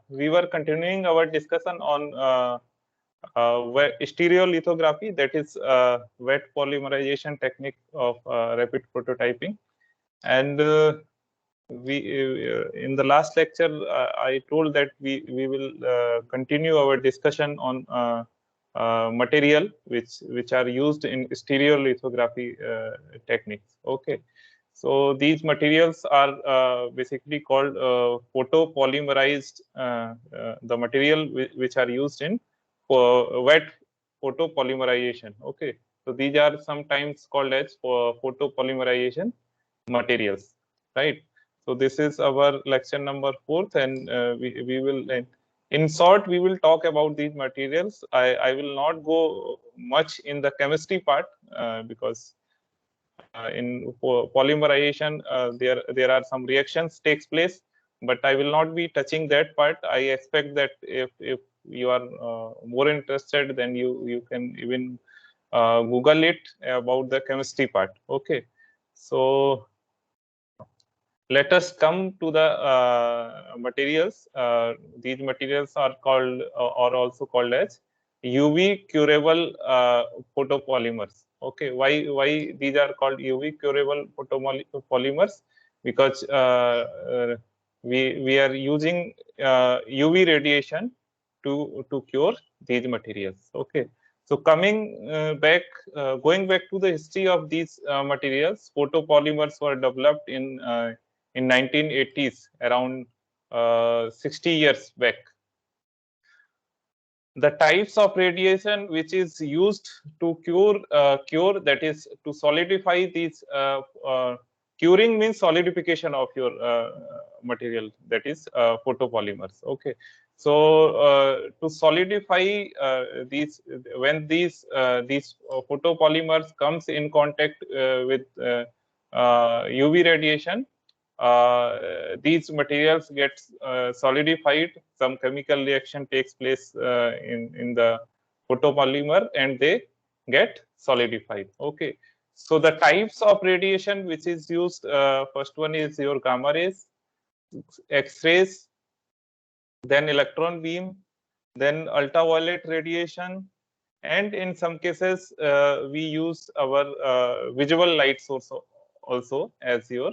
we were continuing our discussion on stereolithography, that is wet polymerization technique of rapid prototyping. And we in the last lecture I told that we will continue our discussion on material which are used in stereolithography techniques. Okay, so these materials are basically called photopolymerized, the material which are used in wet photopolymerization. Okay, so these are sometimes called as photopolymerization materials, right? So this is our lecture number 4th, and we will, in short, we will talk about these materials. I will not go much in the chemistry part because in polymerization there are some reactions takes place, but I will not be touching that part. I expect that if you are more interested, then you can even Google it about the chemistry part. Okay, so let us come to the materials. These materials are called or also called as UV curable photopolymers. Okay, why these are called UV curable photopolymers? Because we are using UV radiation to cure these materials. Okay, so going back to the history of these materials, photopolymers were developed in 1980s, around 60 years back. The types of radiation which is used to cure, that is to solidify these, curing means solidification of your material, that is photopolymers. Okay, so to solidify these, when these photopolymers comes in contact with UV radiation, these materials get solidified. Some chemical reaction takes place in the photopolymer, and they get solidified. Okay, so the types of radiation which is used, first one is your gamma rays, X-rays, then electron beam, then ultraviolet radiation, and in some cases we use our visual light source also as your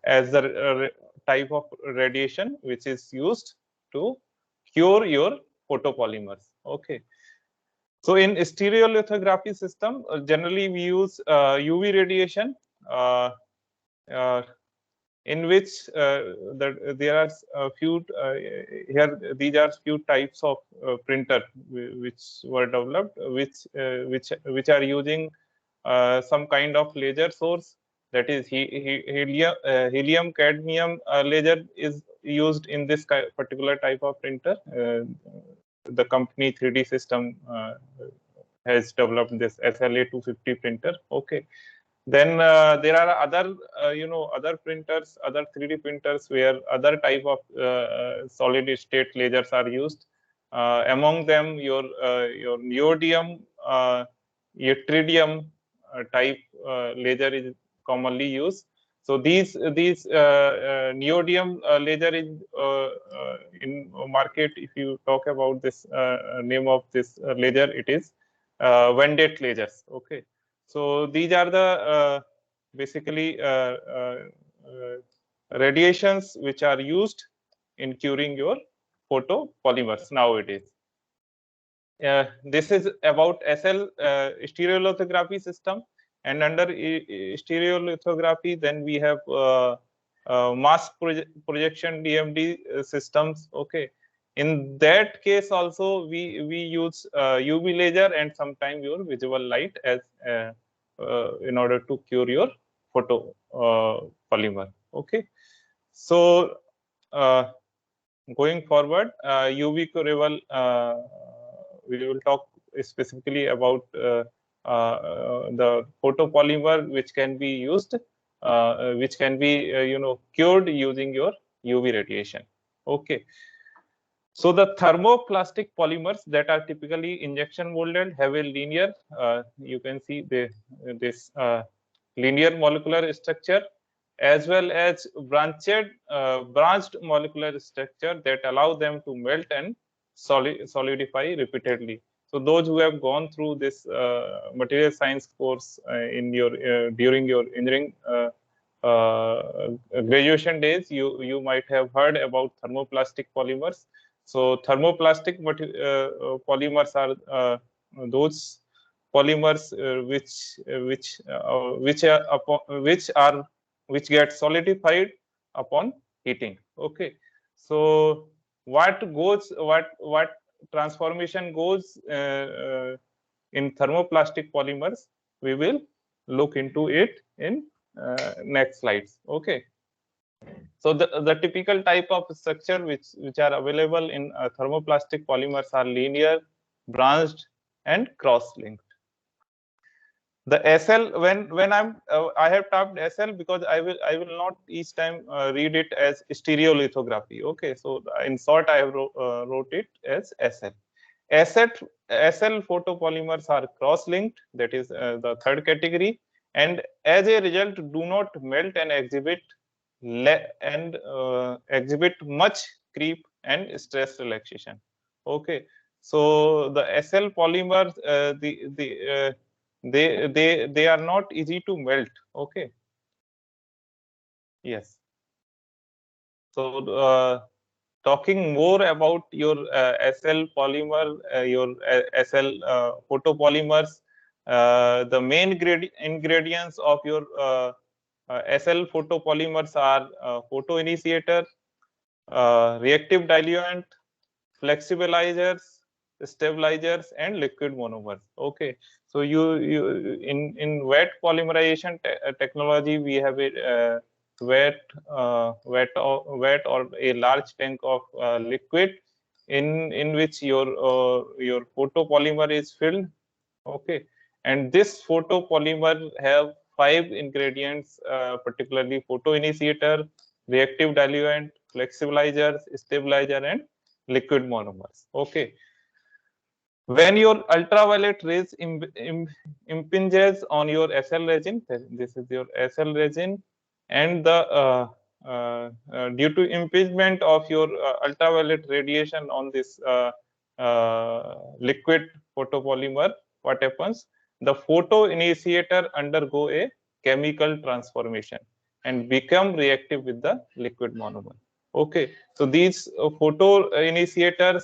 as the type of radiation which is used to cure your photopolymers. Okay, so in stereolithography system, generally we use UV radiation, in which there are a few here. These are few types of printer which were developed, which are using some kind of laser source, that is helium cadmium laser is used in this particular type of printer. The company 3D System has developed this SLA 250 printer. Okay, then there are other other printers, other 3D printers where other type of solid state lasers are used. Among them your neodymium yttrium type laser is commonly used. So these neodymium laser is in market. If you talk about this name of this laser, it is Vendette lasers. Okay, so these are the basically radiations which are used in curing your photopolymers nowadays. This is about SL stereolithography system, and under stereolithography, then we have mass projection DMD systems. Okay, in that case also we use UV laser and sometimes your visual light as in order to cure your photo polymer. Okay, so going forward, UV curable, we will talk specifically about the photopolymer which can be used, which can be cured using your UV radiation. Okay, so the thermoplastic polymers that are typically injection molded have a linear, you can see this linear molecular structure, as well as branched molecular structure that allow them to melt and solidify repeatedly. So those who have gone through this material science course in your during your engineering graduation days, you might have heard about thermoplastic polymers. So thermoplastic polymers are those polymers which get solidified upon heating. Okay, so what transformation goes in thermoplastic polymers, we will look into it in next slides. Okay, so the typical type of structure which are available in thermoplastic polymers are linear, branched, and cross-linked. The SL, when I have typed SL because I will not each time read it as stereolithography. Okay, so in short I have wrote it as SL. SL photopolymers are cross-linked, that is the third category, and as a result do not melt and exhibit much creep and stress relaxation. Okay, so the SL polymers, they are not easy to melt. Okay, yes. So talking more about your SL polymer, your SL photopolymers, the main ingredients of your SL photopolymers are photoinitiator, reactive diluent, flexibilizers, stabilizers, and liquid monomers. Okay, so in wet polymerization technology, we have a wet or a large tank of liquid in which your photopolymer is filled. Okay, and this photopolymer have 5 ingredients, particularly photoinitiator, reactive diluent, flexibilizers, stabilizer, and liquid monomers. Okay, when your ultraviolet rays impinges on your SL resin, this is your SL resin, and due to impingement of your ultraviolet radiation on this liquid photopolymer, what happens? The photoinitiator undergo a chemical transformation and become reactive with the liquid monomer. Okay, so these photoinitiators,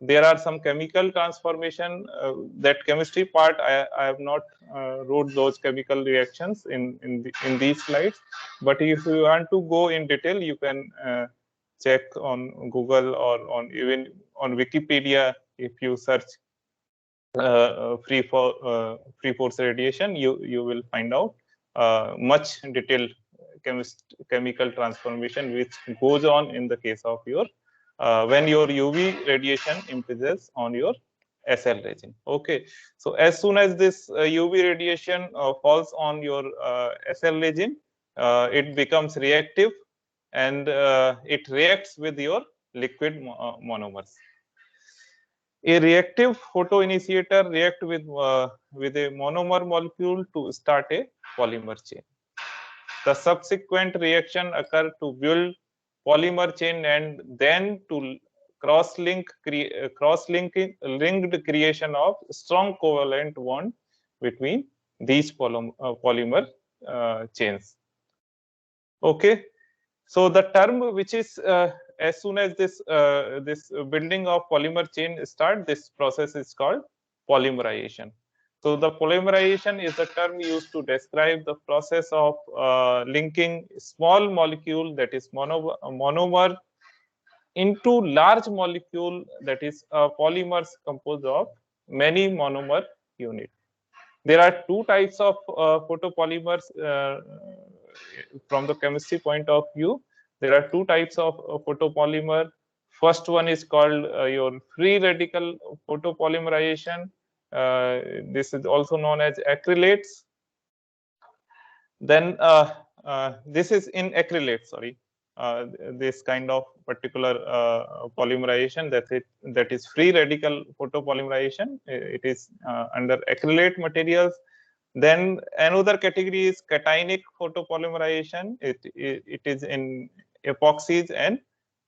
there are some chemical transformation. That chemistry part, I have not wrote those chemical reactions in these slides. But if you want to go in detail, you can check on Google or even on Wikipedia. If you search free force radiation, you will find out much detailed chemical transformation which goes on in the case of your when your UV radiation impinges on your SL resin. Okay, so as soon as this UV radiation falls on your SL resin, it becomes reactive and it reacts with your liquid monomers. A reactive photoinitiator react with a monomer molecule to start a polymer chain. The subsequent reaction occur to build polymer chain and then to linked creation of strong covalent bond between these polymer chains. Okay, so the term which is as soon as this building of polymer chain start, this process is called polymerization. So the polymerization is the term used to describe the process of linking small molecule, that is monomer, into large molecule, that is polymers composed of many monomer units. There are two types of photopolymers from the chemistry point of view. There are two types of photopolymer. First one is called your free radical photopolymerization. This is also known as acrylates. Then this is in acrylate, sorry. This kind of particular polymerization, that is free radical photopolymerization. It is under acrylate materials. Then another category is cationic photopolymerization. It is in epoxies and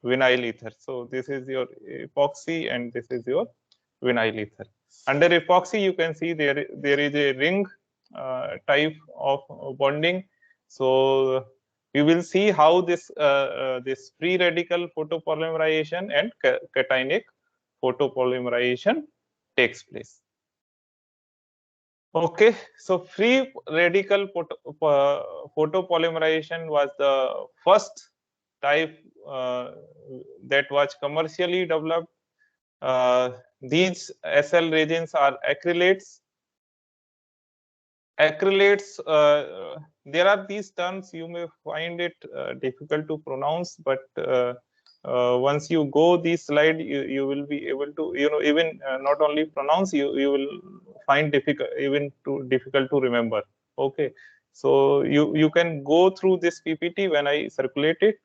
vinyl ether. So this is your epoxy and this is your vinyl ether. Under epoxy, you can see there is a ring type of bonding. So you will see how this this free radical photopolymerization and cationic photopolymerization takes place. Okay, so free radical photopolymerization was the first type that was commercially developed. These SL resins are acrylates. Acrylates, there are these terms, you may find it difficult to pronounce, but once you go this slide, you will be able to, even not only pronounce, you will find difficult to remember. Okay, so you can go through this PPT when I circulate it.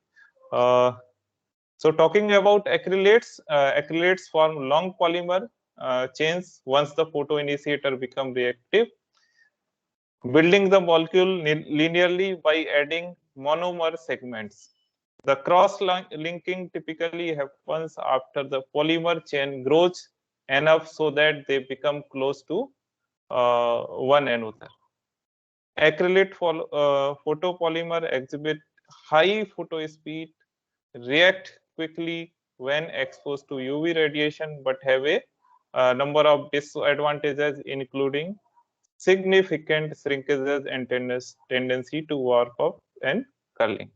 So talking about acrylates, acrylates form long polymer chains once the photoinitiator become reactive, building the molecule linearly by adding monomer segments. The cross-linking typically happens after the polymer chain grows enough so that they become close to one another. Acrylate photopolymer exhibit high photospeed, react quickly when exposed to UV radiation, but have a number of disadvantages, including significant shrinkages and tendency to warp up and curling.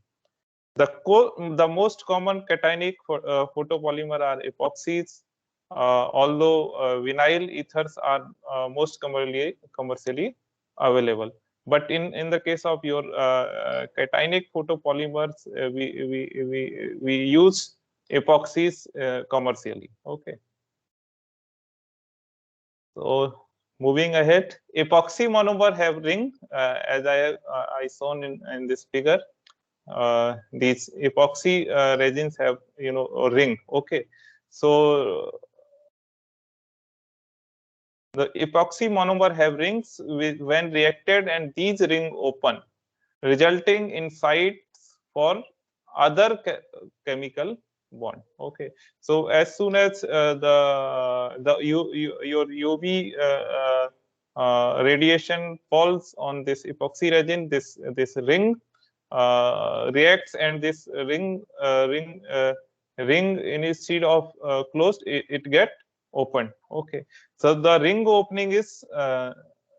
The most common cationic photopolymer are epoxies, although vinyl ethers are most commercially available. But in the case of your cationic photopolymers, we use epoxies commercially. Okay. So moving ahead, epoxy monomer have ring, as I shown in this figure. These epoxy resins have a ring. Okay, so the epoxy monomer have rings when reacted, and these ring open, resulting in sites for other chemical bond. Okay, so as soon as your UV radiation falls on this epoxy resin, this ring reacts, and this ring instead of closed, it get opened. Okay, so the ring opening is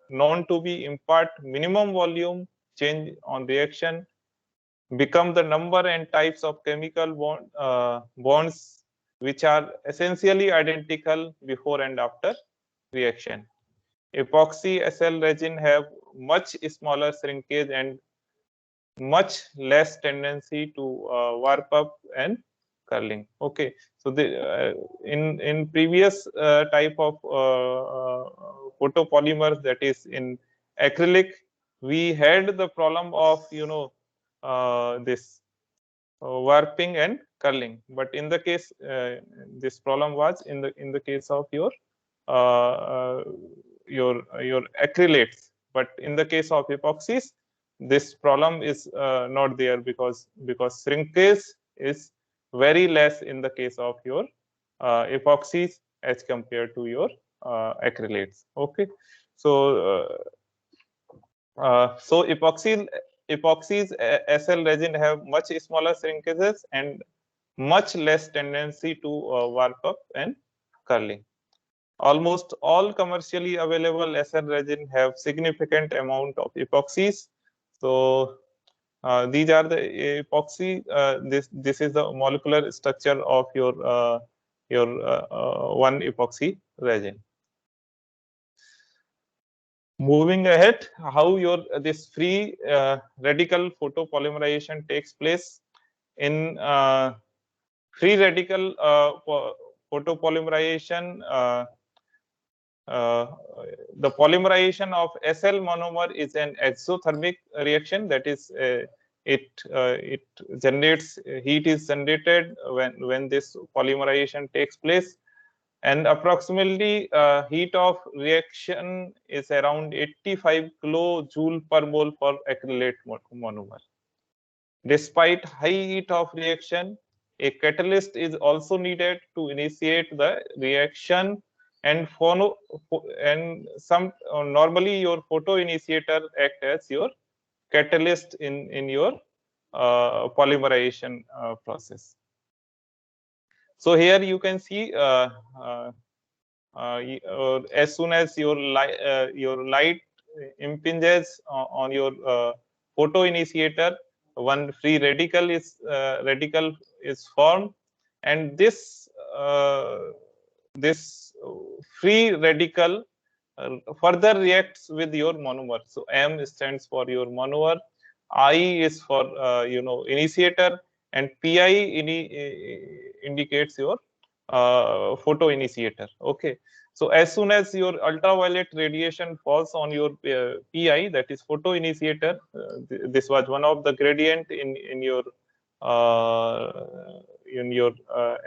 known to be impart minimum volume change on reaction, become the number and types of chemical bonds which are essentially identical before and after reaction. Epoxy SL resin have much smaller shrinkage and much less tendency to warp up and curling. Okay, so the in previous type of photopolymers, that is in acrylic, we had the problem of this warping and curling, but in the case this problem was in the case of your acrylates, but in the case of epoxies this problem is not there, because shrinkage is very less in the case of your epoxies as compared to your acrylates. Okay, so so epoxies SL resin have much smaller shrinkages and much less tendency to warp up and curling. Almost all commercially available SL resin have significant amount of epoxies. So these are the epoxy. This is the molecular structure of your one epoxy resin. Moving ahead, how your this free radical photopolymerization takes place. In free radical photopolymerization, the polymerization of SL monomer is an exothermic reaction. That is, it generates heat is generated when this polymerization takes place. and approximately heat of reaction is around 85 kilojoule per mole for acrylate monomer. Despite high heat of reaction, a catalyst is also needed to initiate the reaction, and normally your photoinitiator act as your catalyst in your polymerization process. So here you can see as soon as your light impinges on your photoinitiator, one free radical is formed, and this free radical further reacts with your monomer. So M stands for your monomer, I is for initiator, and Pi indicates your photoinitiator. Okay, so as soon as your ultraviolet radiation falls on your Pi, that is photoinitiator, this was one of the gradient in your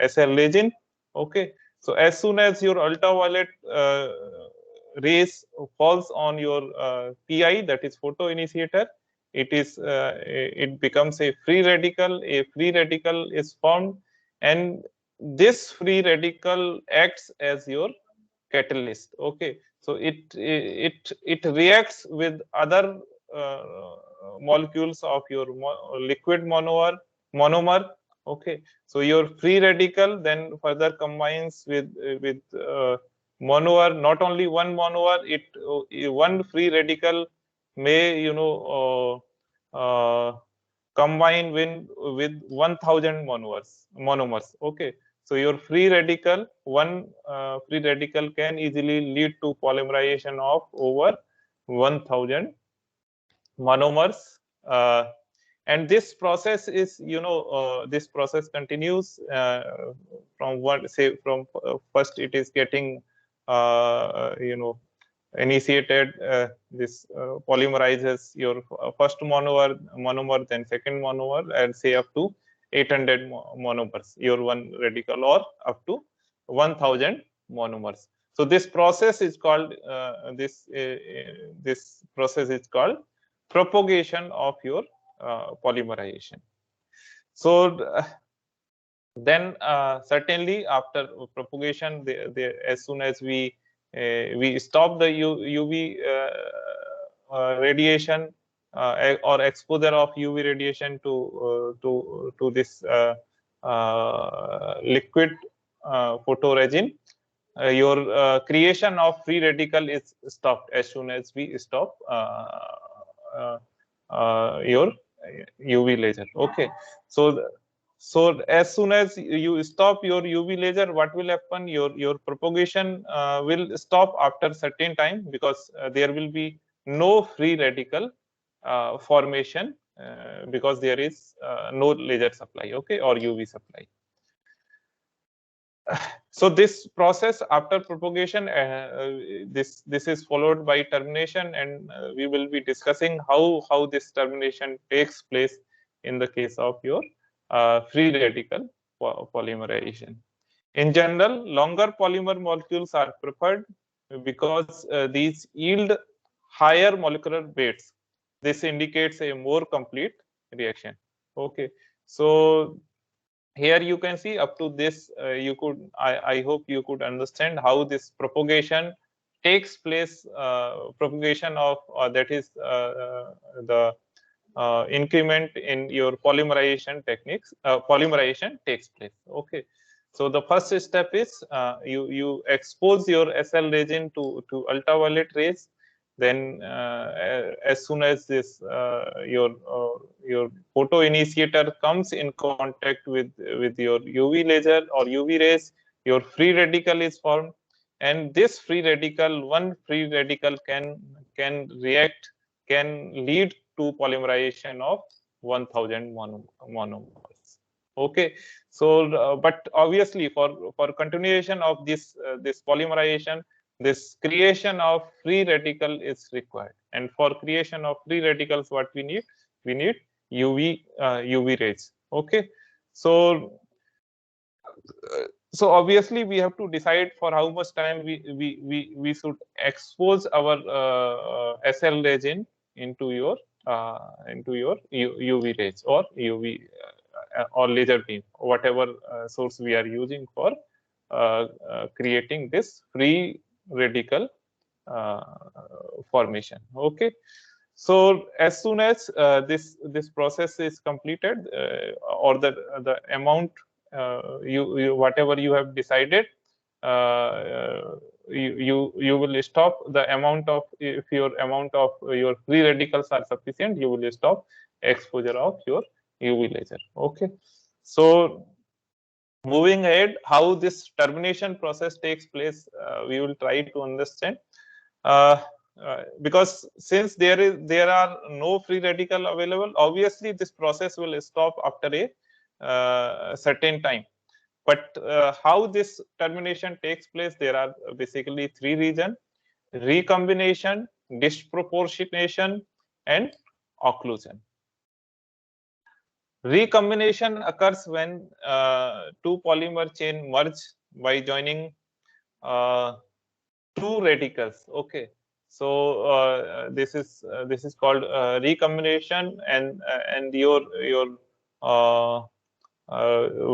SL legend. Okay, so as soon as your ultraviolet rays falls on your Pi, that is photoinitiator, it becomes a free radical. A free radical is formed, and this free radical acts as your catalyst. Okay, so it reacts with other molecules of your liquid monomer. Okay, so your free radical then further combines with monomer. Not only one monomer, one free radical may combine with 1000 monomers. Okay, so your free radical, one free radical can easily lead to polymerization of over 1000 monomers. And this process is, this process continues from first it is getting, initiated. This polymerizes your first monomer, then second monomer, and say up to 800 monomers, your one radical, or up to 1000 monomers. So this process is called this process is called propagation of your polymerization. So then certainly after propagation, as soon as we stop the UV radiation or exposure of UV radiation to this liquid photoresin, your creation of free radical is stopped as soon as we stop your UV laser. Okay, so as soon as you stop your UV laser, what will happen? Your propagation will stop after certain time, because there will be no free radical formation because there is no laser supply, okay, or UV supply. So this process after propagation, this is followed by termination, and we will be discussing how this termination takes place in the case of your free radical polymerization. In general, longer polymer molecules are preferred because these yield higher molecular weights. This indicates a more complete reaction. Okay, so here you can see up to this, I hope you could understand how this propagation takes place. Propagation of that is the increment in your polymerization techniques. Polymerization takes place. Okay, so the first step is you expose your SL resin to ultraviolet rays. Then as soon as this your photoinitiator comes in contact with your UV laser or UV rays, your free radical is formed, and this free radical, one free radical can lead to polymerization of 1000 monomers. Okay, so but obviously for continuation of this polymerization, this creation of free radical is required, and for creation of free radicals, what we need UV rays. Okay, so So obviously we have to decide for how much time we should expose our SL resin into your UV rays or UV or laser beam, whatever source we are using for creating this free radical formation. Okay. So as soon as this process is completed, or the amount you whatever you have decided, you will stop the amount of, if your amount of your free radicals are sufficient, you will stop exposure of your UV laser. Okay. So moving ahead, how this termination process takes place, we will try to understand. Because since there are no free radical available, obviously this process will stop after a certain time. But how this termination takes place, there are basically three regions: recombination, disproportionation, and occlusion. Recombination occurs when two polymer chain merge by joining two radicals. Okay, so this is called recombination, and your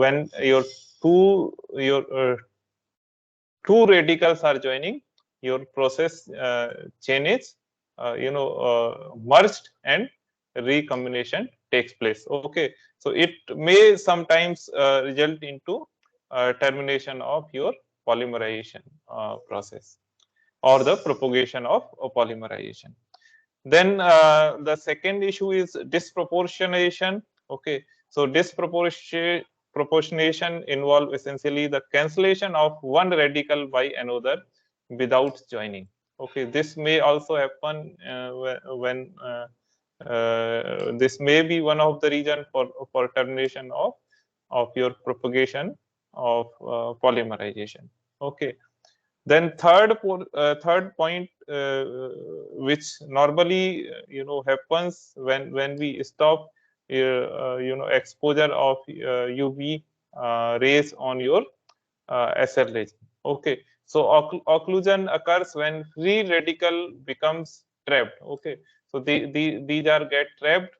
when your two radicals are joining, your process chain is merged and recombination takes place. Okay, so it may sometimes result into termination of your polymerization process or the propagation of polymerization. Then the second issue is disproportionation. Okay, so disproportionation involve essentially the cancellation of one radical by another without joining. Okay, this may also happen when this may be one of the reason for termination of your propagation of polymerization. Okay. Then third point, which normally happens when we stop exposure of UV rays on your SL resin. Okay, so occlusion occurs when free radical becomes trapped. Okay, so these are get trapped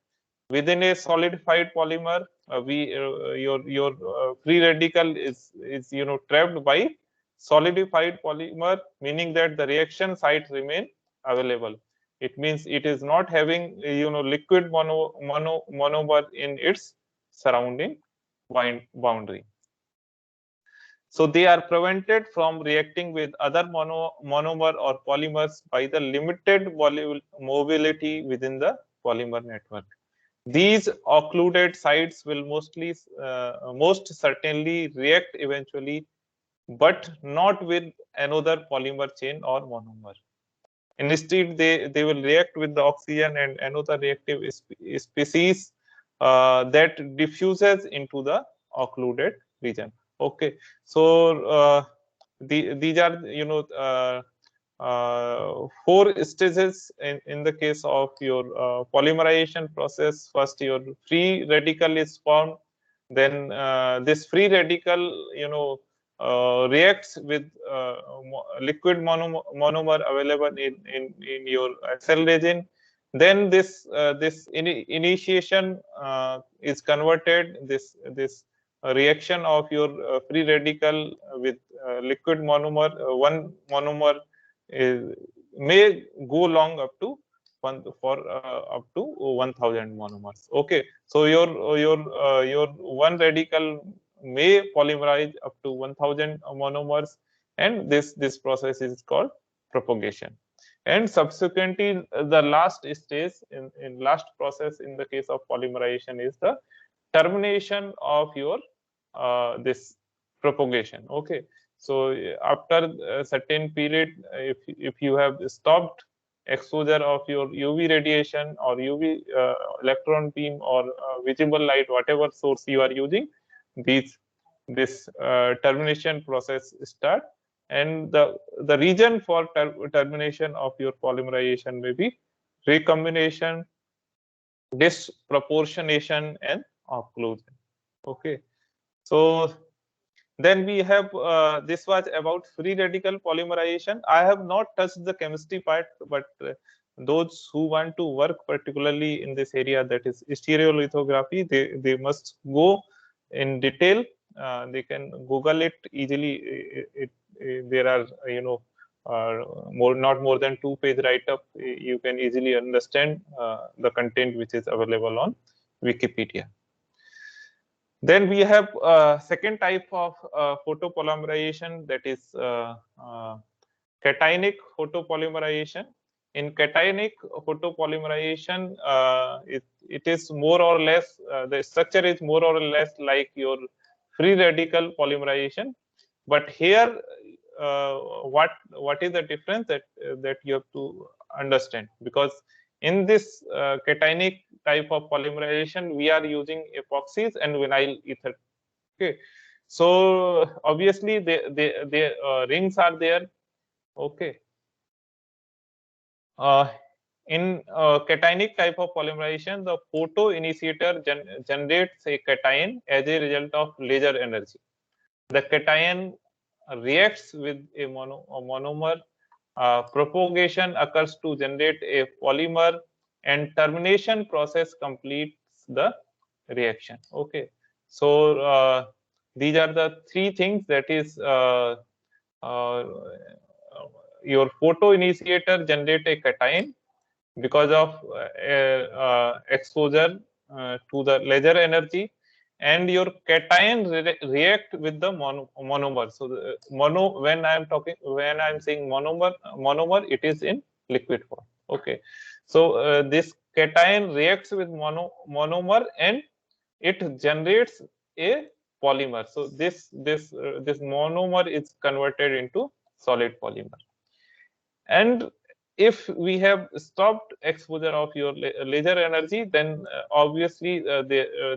within a solidified polymer. Your free radical is trapped by solidified polymer, meaning that the reaction sites remain available. It means it is not having liquid monomer in its surrounding boundary. So they are prevented from reacting with other monomer or polymers by the limited mobility within the polymer network. These occluded sites will most certainly react eventually, but not with another polymer chain or monomer. Instead, they will react with the oxygen and another reactive species that diffuses into the occluded region. Okay, so these are four stages in the case of your polymerization process. First, your free radical is formed. Then this free radical reacts with liquid monomer available in your cell resin. Then this initiation is converted. This reaction of your free radical with liquid monomer, one monomer may go long up to up to 1000 monomers. Okay, so your one radical may polymerize up to 1000 monomers, and this process is called propagation. And subsequently, the last stage in last process in the case of polymerization is the termination of your this propagation. Okay, so after a certain period, if you have stopped exposure of your UV radiation or UV electron beam or visible light, whatever source you are using, this termination process start, and the reason for termination of your polymerization may be recombination, disproportionation, and occlusion. Okay, so Then we have this was about free radical polymerization. I have not touched the chemistry part, but those who want to work particularly in this area, that is stereolithography, they must go in detail. They can Google it easily. There are not more than 2-page write-up. You can easily understand the content which is available on Wikipedia. Then we have second type of photopolymerization, that is cationic photopolymerization. In cationic photopolymerization, it is more or less, the structure is more or less like your free radical polymerization. But here, what is the difference that you have to understand? Because in this cationic type of polymerization, we are using epoxies and vinyl ether. Okay, so obviously the rings are there. Okay, in cationic type of polymerization, the photoinitiator generates a cation as a result of laser energy. The cation reacts with a monomer. Propagation occurs to generate a polymer, and termination process completes the reaction. Okay, so these are the three things, that is your photoinitiator generate a cation because of exposure to the laser energy, and your cation react with the monomer. So the when I'm saying monomer, it is in liquid form. Okay, so this cation reacts with monomer and it generates a polymer. So this monomer is converted into solid polymer. And if we have stopped exposure of your laser energy, then obviously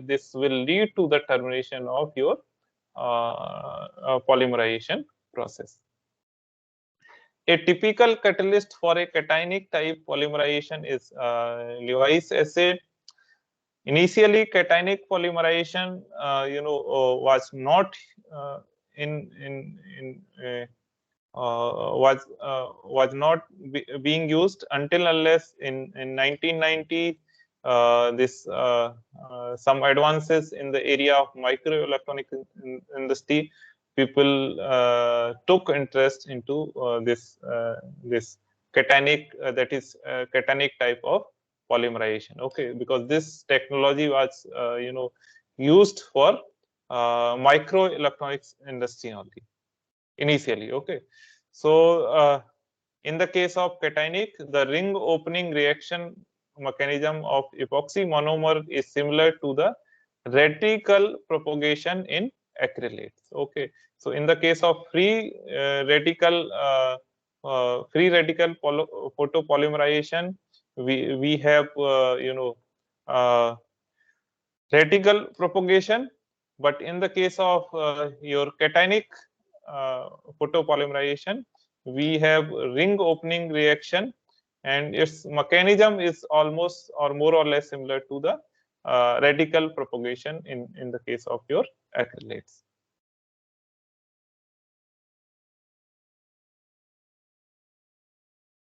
this will lead to the termination of your polymerization process. A typical catalyst for a cationic type polymerization is Lewis acid. Initially, cationic polymerization, was not was not being used until unless in 1990 some advances in the area of microelectronic industry, people took interest into this cationic, that is cationic type of polymerization. Okay, because this technology was used for microelectronics industry only initially. Okay, so in the case of cationic, the ring opening reaction mechanism of epoxy monomer is similar to the radical propagation in acrylates. Okay, so in the case of free radical photopolymerization, we have radical propagation, but in the case of your cationic photopolymerization, we have ring opening reaction, and its mechanism is almost or more or less similar to the radical propagation in the case of your acrylates.